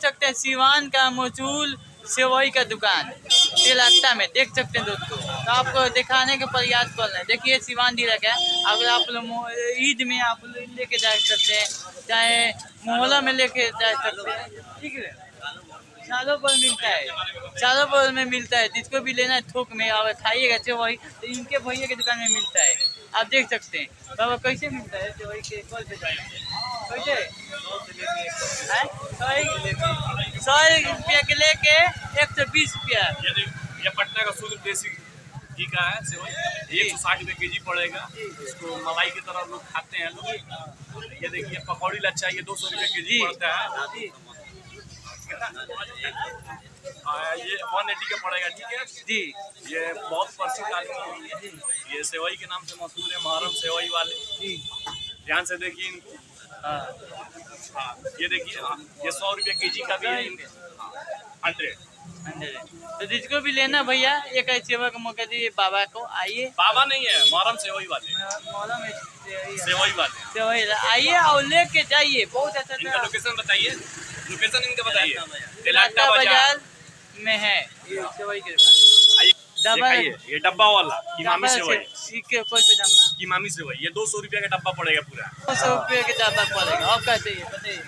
सकते हैं सिवान का मशहूर सेवई का दुकान तेलहट्टा में, देख सकते हैं दोस्तों। तो आपको दिखाने के प्रयास कर रहे हैं। देखिए सिवान डीलर है, अगर आप लोग ईद में आप लोग लेके जा सकते हैं, चाहे मोहल्ला में लेके जा सकते हैं, ठीक है। सालों पर मिलता है, सालों पर में मिलता है। जिसको भी लेना है थोक में और खाइएगा सेवई तो इनके भैया की दुकान में मिलता है, आप देख सकते हैं। बाबा कैसे मिलता है सेवई के कॉल पे कैसे हैं? 100 रुपया के लेके 120 रुपया। ये पटना का शुद्ध देसी घी का है सेवई, 160 रुपये के जी पड़ेगा। इसको मलाई की तरह लोग खाते हैं लोग। ये देखिए पकौड़ी लच्छा, ये 200 रुपये के जी पड़ता है। ये 180 का पड़ेगा, ठीक है जी। ये बहुत प्रसिद्ध आदमी है, ये सेवई के नाम से मशहूर है, मुहर्रम सेवई वाले। जी ध्यान से देखिए इनको। हाँ, ये देखिए ये 100 रुपये के जी का भी है, 100। तो जिसको भी लेना भैया एक सेवा का मौका दीजिए, बाबा को आइए। बाबा नहीं है, मुहर्रम सेवई वाले, मौला में सेवई वाले सेवई आइए और लेके जाइए। बहुत अच्छा इनका लोकेशन बताइए, लोकेशन इनका बताइए। तेलहट्टा बाजार में है ये सेवई की दुकान। डब्बा ये डब्बा वाला इमामी सेवई, कोई पे डब्बा इमामी सेवई, ये 200 रुपये का डब्बा पड़ेगा पूरा। 200 रुपये के डब्बा पड़ेगा। और कैसे ये बताइए।